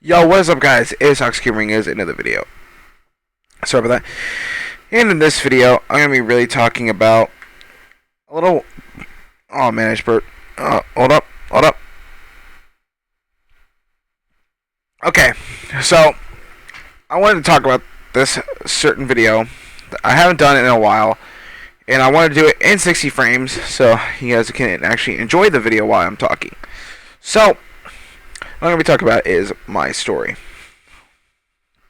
Yo, what is up, guys? It's Oxcubering is another video. Sorry about that. And in this video, I'm gonna be really talking about a little. Oh man, I just burped. Hold up. Okay, so I wanted to talk about this certain video. I haven't done it in a while, and I want to do it in 60 frames so you guys can actually enjoy the video while I'm talking. So, what I'm going to be talking about is my story.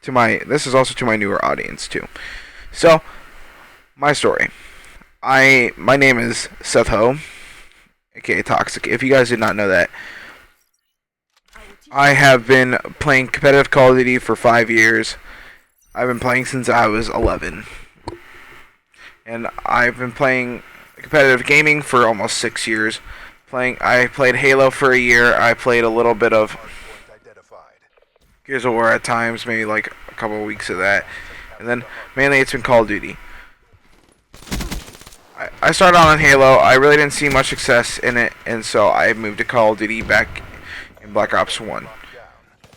This is also to my newer audience too. So, my story. My name is Seth Ho, aka Toxic. If you guys did not know that, I have been playing competitive Call of Duty for 5 years. I've been playing since I was 11. And I've been playing competitive gaming for almost 6 years. I played Halo for a year. I played a little bit of Gears of War at times, maybe like a couple of weeks of that. And then mainly it's been Call of Duty. I started on Halo. I really didn't see much success in it, and so I moved to Call of Duty back in Black Ops 1.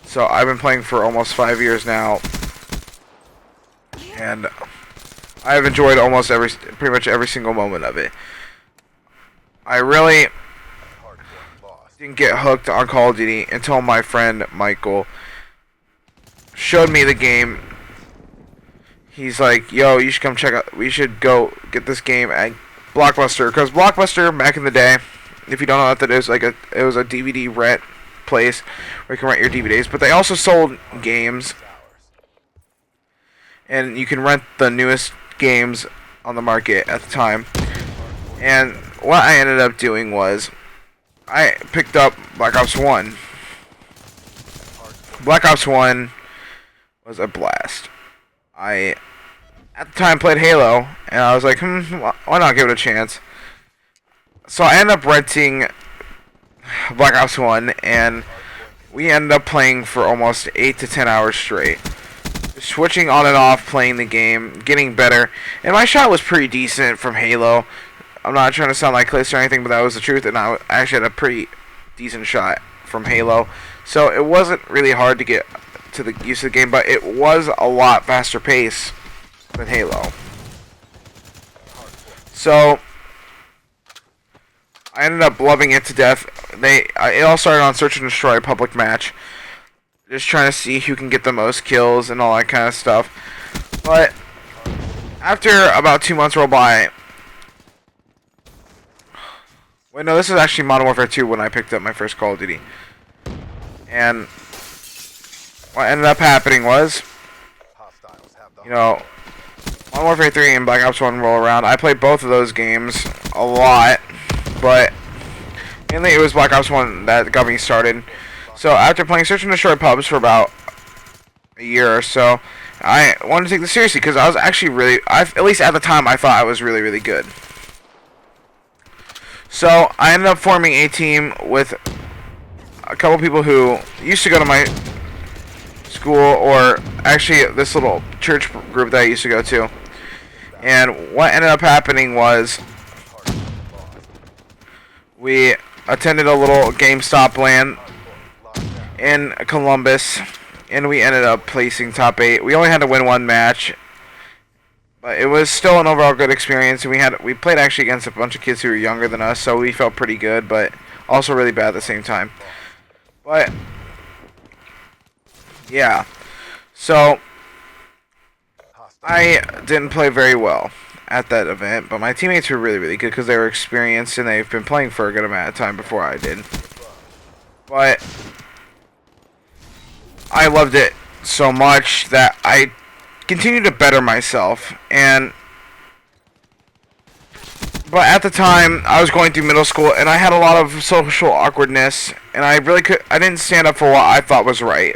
So I've been playing for almost 5 years now, and I've enjoyed pretty much every single moment of it. I really didn't get hooked on Call of Duty until my friend Michael showed me the game. He's like, yo, you should come check out, we should go get this game at Blockbuster, because Blockbuster back in the day, if you don't know what that is, it was a DVD rent place where you can rent your DVDs, but they also sold games, and you can rent the newest games on the market at the time. And what I ended up doing was I picked up Black Ops 1. Black Ops 1 was a blast. I, at the time, played Halo, and I was like, why not give it a chance? So I ended up renting Black Ops 1, and we ended up playing for almost 8 to 10 hours straight. Switching on and off, playing the game, getting better. And my shot was pretty decent from Halo. I'm not trying to sound like Cliss or anything, but that was the truth, and I actually had a pretty decent shot from Halo. So it wasn't really hard to get to the use of the game, but it was a lot faster pace than Halo. So I ended up loving it to death. It all started on Search and Destroy public match, just trying to see who can get the most kills and all that kind of stuff. But after about 2 months roll by, wait, no, this is actually Modern Warfare 2 when I picked up my first Call of Duty. And what ended up happening was, Modern Warfare 3 and Black Ops 1 roll around. I played both of those games a lot, but mainly it was Black Ops 1 that got me started. So after playing Search and Destroy pubs for about a year or so, I wanted to take this seriously because I was actually at least at the time, I thought I was really, really good. So I ended up forming a team with a couple people who used to go to my school, or actually this little church group that I used to go to. And what ended up happening was we attended a little GameStop LAN in Columbus, and we ended up placing top 8. We only had to win one match, but it was still an overall good experience. And we played actually against a bunch of kids who were younger than us, so we felt pretty good, but also really bad at the same time. But yeah, so I didn't play very well at that event, but my teammates were really, really good because they were experienced and they've been playing for a good amount of time before I did. But I loved it so much that I continued to better myself. But at the time, I was going through middle school, and I had a lot of social awkwardness, and I didn't stand up for what I thought was right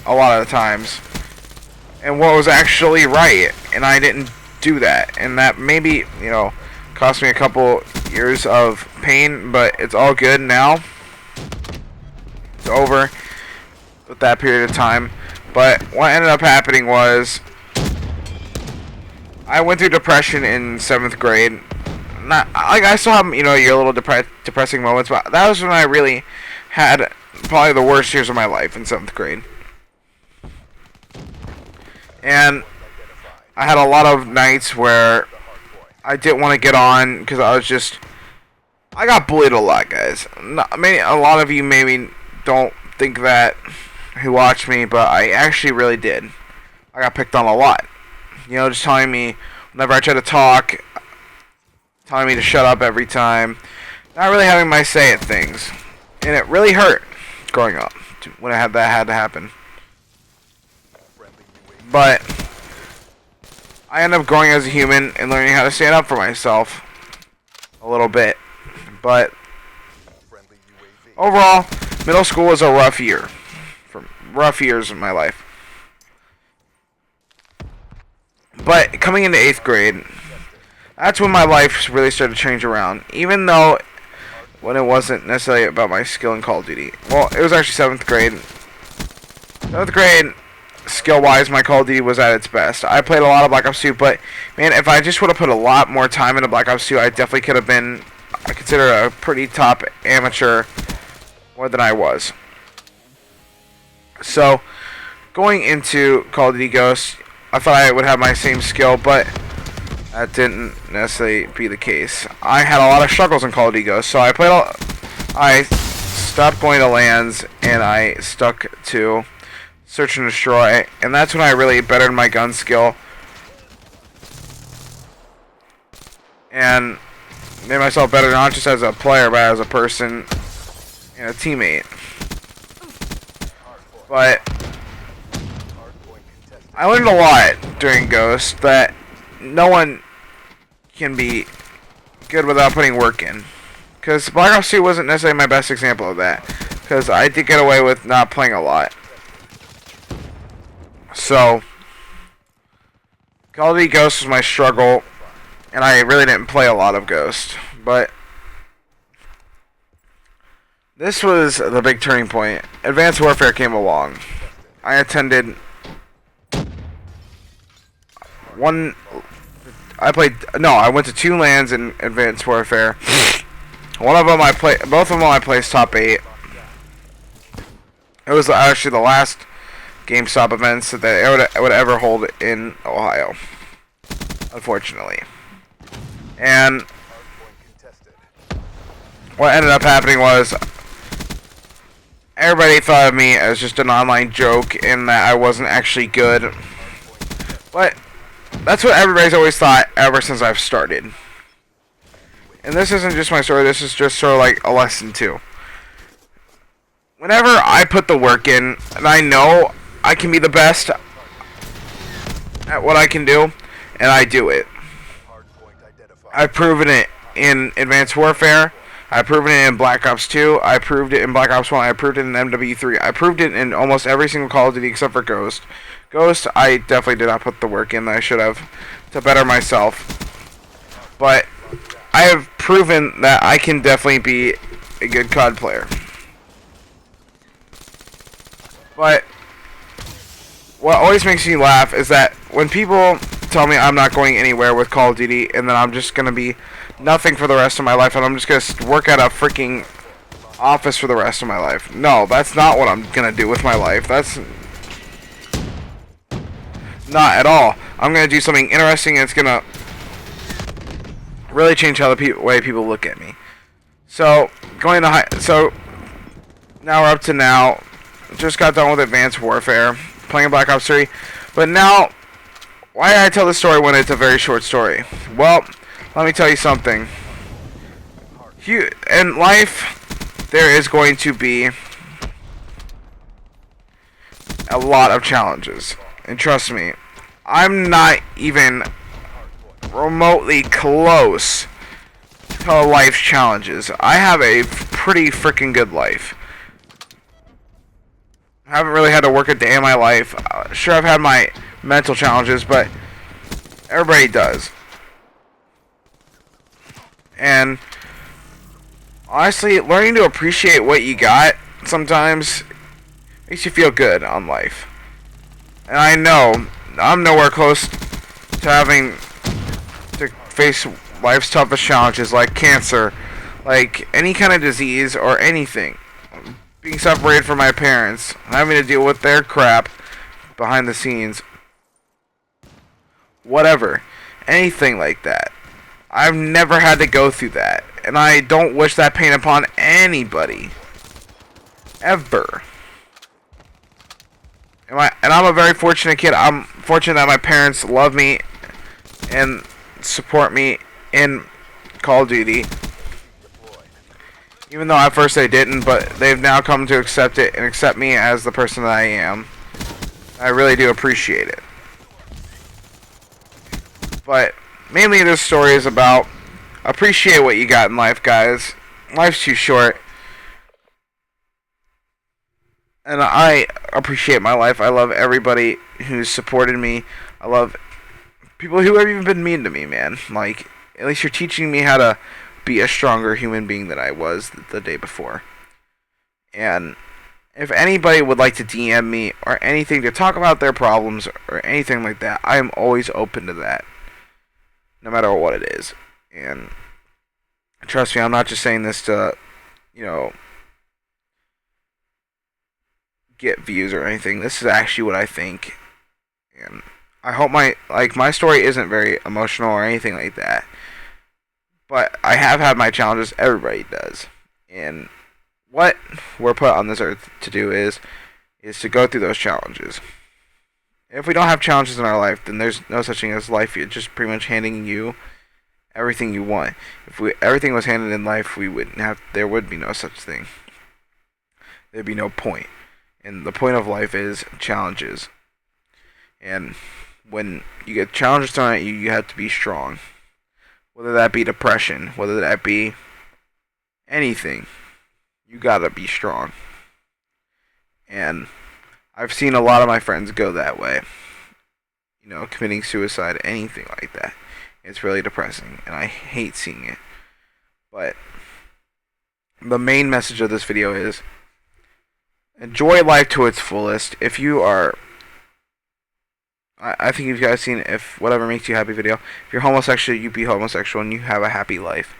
a lot of the times, and what was actually right, and I didn't do that, and that maybe, cost me a couple years of pain, but it's all good now. It's over with that period of time. But what ended up happening was I went through depression in 7th grade. I still have, your little depressing moments, but that was when I really had probably the worst years of my life in 7th grade. And I had a lot of nights where I didn't want to get on because I got bullied a lot, guys. I mean, a lot of you maybe don't think that who watch me, but I actually really did. I got picked on a lot. You know, just telling me whenever I try to talk, telling me to shut up every time, not really having my say at things. And it really hurt growing up when that had to happen. But I ended up growing as a human and learning how to stand up for myself a little bit. But overall, middle school was a rough year. Rough years in my life. But coming into 8th grade, that's when my life really started to change around. Even though when it wasn't necessarily about my skill in Call of Duty. Well, it was actually 7th grade. 7th grade, skill-wise, my Call of Duty was at its best. I played a lot of Black Ops 2, but man, if I just would have put a lot more time into Black Ops 2, I definitely could have been, I consider, a pretty top amateur more than I was. So, going into Call of Duty Ghosts, I thought I would have my same skill, but that didn't necessarily be the case. I had a lot of struggles in Call of Duty Ghosts, so I stopped going to LANs, and I stuck to Search and Destroy, and that's when I really bettered my gun skill, and made myself better not just as a player, but as a person and a teammate. But I learned a lot during Ghost that no one can be good without putting work in. Because Black Ops 2 wasn't necessarily my best example of that. Because I did get away with not playing a lot. So, Call of Duty Ghost was my struggle. And I really didn't play a lot of Ghost. But this was the big turning point. Advanced Warfare came along. I attended I went to 2 LANs in Advanced Warfare. Both of them I placed top 8. It was actually the last GameStop events that I would ever hold in Ohio, unfortunately. And what ended up happening was everybody thought of me as just an online joke and that I wasn't actually good. But that's what everybody's always thought ever since I've started. And this isn't just my story, this is just sort of like a lesson too. Whenever I put the work in, and I know I can be the best at what I can do, and I do it. I've proven it in Advanced Warfare, I've proven it in Black Ops 2, I proved it in Black Ops 1, I proved it in MW3, I proved it in almost every single Call of Duty except for Ghost. Ghost, I definitely did not put the work in that I should have to better myself. But I have proven that I can definitely be a good COD player. But what always makes me laugh is that when people tell me I'm not going anywhere with Call of Duty and that I'm just going to be nothing for the rest of my life and I'm just going to work at a freaking office for the rest of my life. No, that's not what I'm going to do with my life. That's not at all. I'm going to do something interesting and it's going to really change how the way people look at me. So, so now we're up to now. Just got done with Advanced Warfare, playing Black Ops 3. But now, why did I tell this story when it's a very short story? Well, let me tell you something. In life, there is going to be a lot of challenges. And trust me, I'm not even remotely close to life's challenges. I have a pretty freaking good life. I haven't really had to work a day in my life. Sure, I've had my mental challenges, but everybody does. And honestly, learning to appreciate what you got sometimes makes you feel good on life. And I know I'm nowhere close to having to face life's toughest challenges like cancer, like any kind of disease or anything. Being separated from my parents, having to deal with their crap behind the scenes. whatever, anything like that. I've never had to go through that, and I don't wish that pain upon anybody, ever. And I'm a very fortunate kid. I'm fortunate that my parents love me and support me in Call of Duty. Even though at first they didn't, but they've now come to accept it and accept me as the person that I am. I really do appreciate it. But mainly this story is about appreciate what you got in life, guys. Life's too short. And I appreciate my life. I love everybody who's supported me. I love people who have even been mean to me, man. Like, at least you're teaching me how to be a stronger human being than I was the day before. And if anybody would like to DM me or anything to talk about their problems or anything like that, I am always open to that. No matter what it is. And trust me, I'm not just saying this to, you know, get views or anything. This is actually what I think. And I hope my story isn't very emotional or anything like that. But I have had my challenges. Everybody does. And what we're put on this earth to do is to go through those challenges. If we don't have challenges in our life, then there's no such thing as life. It's just pretty much handing you everything you want. If everything was handed in life, there would be no such thing. There'd be no point. And the point of life is challenges. And when you get challenges thrown at you, you have to be strong. Whether that be depression, whether that be anything, you gotta be strong. And I've seen a lot of my friends go that way. You know, committing suicide, anything like that. It's really depressing, and I hate seeing it. But the main message of this video is enjoy life to its fullest. If you are, I think if you guys seen if whatever makes you happy video. If you're homosexual, you be homosexual and you have a happy life.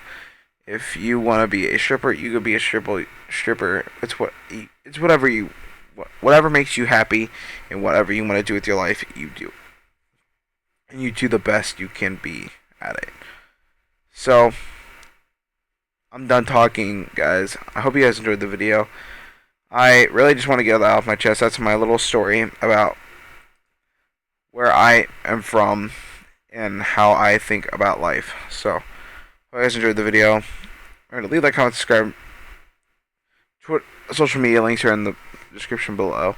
If you want to be a stripper, you could be a stripper. It's whatever makes you happy and whatever you want to do with your life, you do. And you do the best you can be at it. So I'm done talking, guys. I hope you guys enjoyed the video. I really just want to get that off my chest. That's my little story about where I am from and how I think about life. So, hope you guys enjoyed the video. Remember to leave that comment, subscribe. Social media links are in the description below.